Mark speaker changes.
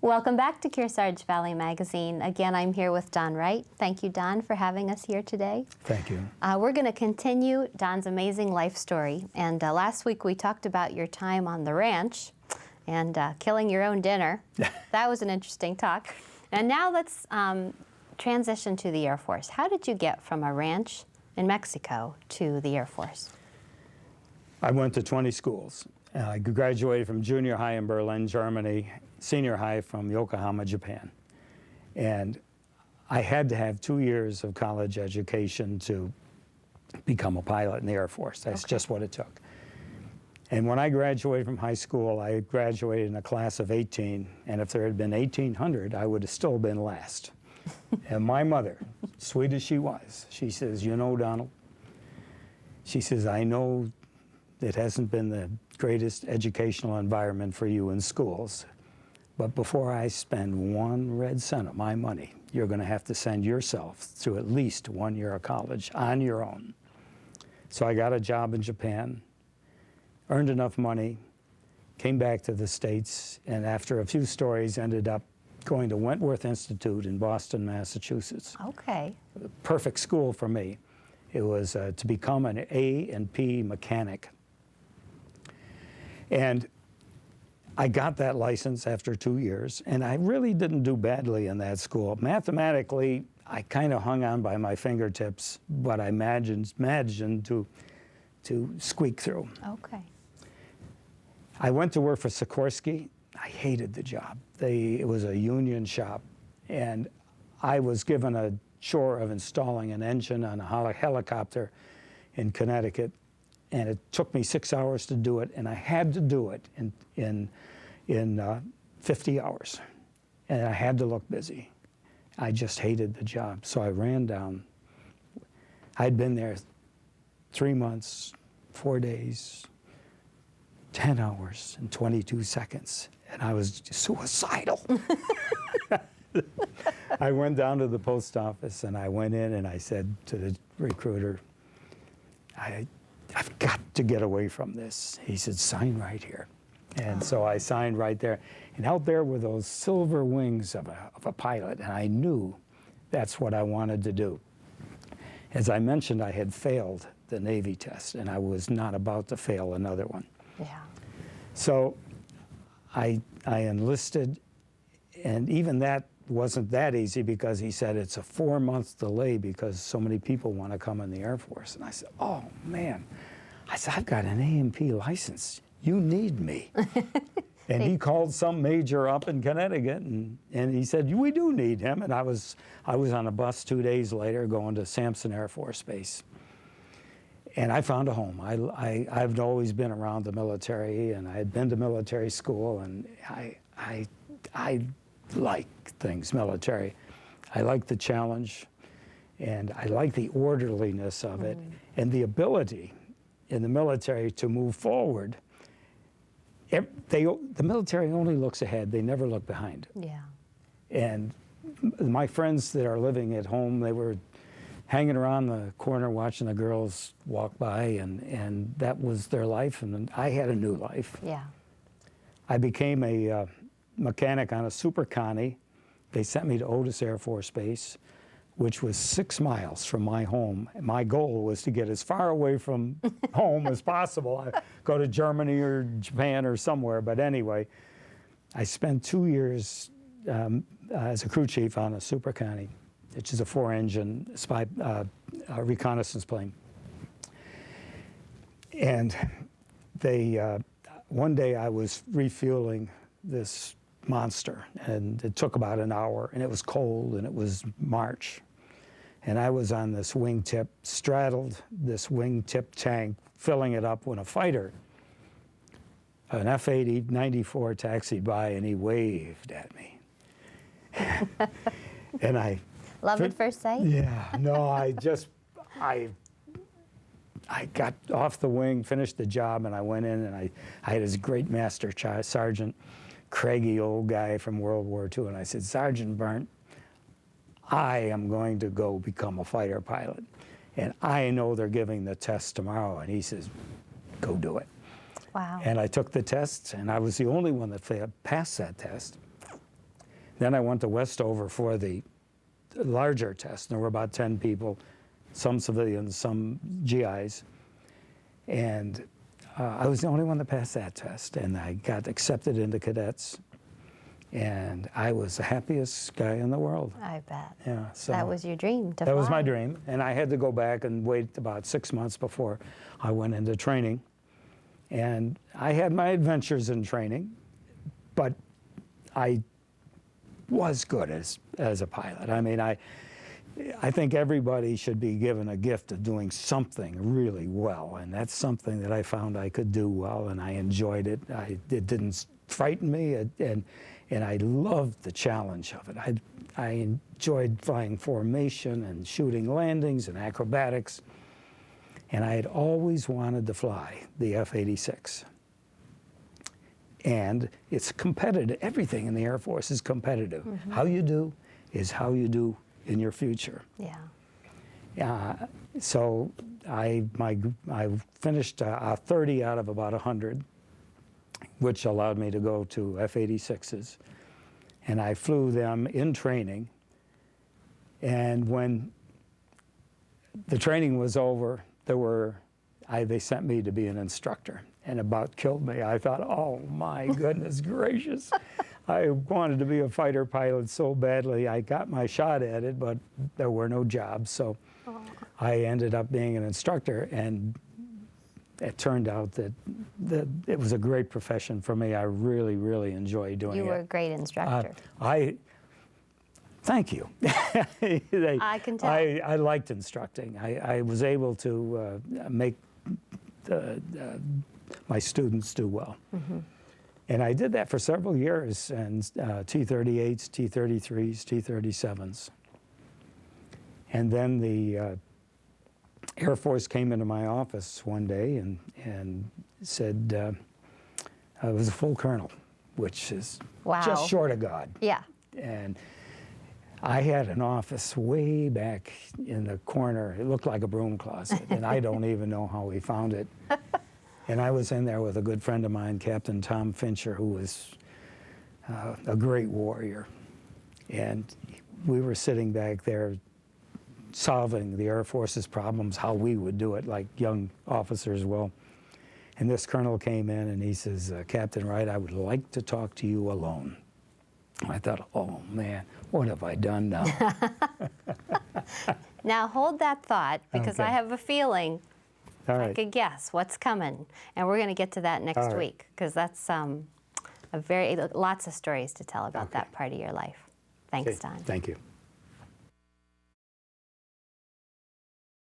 Speaker 1: Welcome back to Kearsarge Valley Magazine. Again, I'm here with Don Wright. Thank you, Don, for having us here today.
Speaker 2: Thank you.
Speaker 1: We're going to continue Don's amazing life story. And last week we talked about your time on the ranch and killing your own dinner. That was an interesting talk. And now let's transition to the Air Force. How did you get from a ranch in Mexico to the Air Force?
Speaker 2: I went to 20 schools. I graduated from junior high in Berlin, Germany, senior high from Yokohama, Japan. And I had to have 2 years of college education to become a pilot in the Air Force. That's just what it took. And when I graduated from high school, I graduated in a class of 18, and if there had been 1,800, I would have still been last. And my mother, sweet as she was, she says, "You know, Donald," she says, "I know it hasn't been the greatest educational environment for you in schools, but before I spend 1 red cent of my money, you're going to have to send yourself through at least 1 year of college on your own." So I got a job in Japan, earned enough money, came back to the States, and after a few stories ended up going to Wentworth Institute in Boston, Massachusetts.
Speaker 1: Okay.
Speaker 2: Perfect school for me. It was to become an A&P mechanic. And I got that license after 2 years, and I really didn't do badly in that school. Mathematically, I kind of hung on by my fingertips, but I imagined to squeak through.
Speaker 1: Okay.
Speaker 2: I went to work for Sikorsky. I hated the job. It was a union shop, and I was given a chore of installing an engine on a helicopter in Connecticut. And it took me 6 hours to do it, and I had to do it in 50 hours. And I had to look busy. I just hated the job. So I ran down. I'd been there 3 months, 4 days, 10 hours, and 22 seconds. And I was suicidal. I went down to the post office, and I went in, and I said to the recruiter, I've got to get away from this. He said, "Sign right here." And so I signed right there. And out there were those silver wings of a pilot, and I knew that's what I wanted to do. As I mentioned, I had failed the Navy test, and I was not about to fail another one.
Speaker 1: Yeah.
Speaker 2: So I enlisted, and even that wasn't that easy because he said it's a 4-month delay because so many people want to come in the Air Force. And I said, "Oh, man." I said, "I've got an A&P license. You need me." And he called some major up in Connecticut, and he said, "We do need him." And I was on a bus 2 days later going to Sampson Air Force Base. And I found a home. I've always been around the military, and I had been to military school, and I like things military. I like the challenge, and I like the orderliness of it, and the ability in the military to move forward. The military only looks ahead. They never look behind.
Speaker 1: Yeah.
Speaker 2: And my friends that are living at home, they were hanging around the corner watching the girls walk by, and that was their life, and I had a new life.
Speaker 1: Yeah.
Speaker 2: I became a mechanic on a Super Connie. They sent me to Otis Air Force Base, which was 6 miles from my home. My goal was to get as far away from home as possible. I'd go to Germany or Japan or somewhere, but anyway, I spent 2 years as a crew chief on a Super Connie, which is a 4-engine reconnaissance plane. And one day I was refueling this monster, and it took about an hour, and it was cold, and it was March. And I was on this wingtip, straddled this wingtip tank, filling it up when a fighter, an F-80-94 taxied by, and he waved at me. And I...
Speaker 1: Love at first sight?
Speaker 2: Yeah, no, I got off the wing, finished the job, and I went in, and I had this great master sergeant, craggy old guy from World War II, and I said, "Sergeant Burnt, I am going to go become a fighter pilot, and I know they're giving the test tomorrow." And he says, "Go do it."
Speaker 1: Wow.
Speaker 2: And I took the test, and I was the only one that passed that test. Then I went to Westover for the larger test. There were about 10 people, some civilians, some GIs. And I was the only one that passed that test. And I got accepted into cadets. And I was the happiest guy in the world.
Speaker 1: I bet.
Speaker 2: Yeah, so
Speaker 1: That was your dream to
Speaker 2: that was
Speaker 1: fly.
Speaker 2: my dream. And I had to go back and wait about 6 months before I went into training. And I had my adventures in training, but I was good as a pilot. I mean, I think everybody should be given a gift of doing something really well, and that's something that I found I could do well, and I enjoyed it. It didn't frighten me, and I loved the challenge of it. I enjoyed flying formation and shooting landings and acrobatics, and I had always wanted to fly the F-86. And it's competitive. Everything in the Air Force is competitive. Mm-hmm. How you do is how you do in your future.
Speaker 1: Yeah.
Speaker 2: So I finished 30 out of about 100, which allowed me to go to F-86s. And I flew them in training. And when the training was over, they sent me to be an instructor, and about killed me. I thought, oh my goodness gracious. I wanted to be a fighter pilot so badly. I got my shot at it, but there were no jobs. So I ended up being an instructor, and it turned out that it was a great profession for me. I really, really enjoyed doing it.
Speaker 1: You were a great instructor.
Speaker 2: Thank you.
Speaker 1: I can tell.
Speaker 2: I liked instructing. I was able to make my students do well. Mm-hmm. And I did that for several years, and T-38s, T-33s, T-37s. And then the Air Force came into my office one day and said, I was a full colonel, which is just short of God.
Speaker 1: Yeah.
Speaker 2: And I had an office way back in the corner. It looked like a broom closet, and I don't even know how we found it. And I was in there with a good friend of mine, Captain Tom Fincher, who was a great warrior. And we were sitting back there solving the Air Force's problems, how we would do it, like young officers will. And this colonel came in and he says, Captain Wright, I would like to talk to you alone. I thought, oh man, what have I done now?
Speaker 1: Now hold that thought, because
Speaker 2: Okay.
Speaker 1: I have a feeling
Speaker 2: All
Speaker 1: I
Speaker 2: right.
Speaker 1: could guess what's coming, and we're going to get to that next
Speaker 2: All right.
Speaker 1: week, because that's lots of stories to tell about that part of your life. Thanks,
Speaker 2: Okay,
Speaker 1: Don.
Speaker 2: thank you.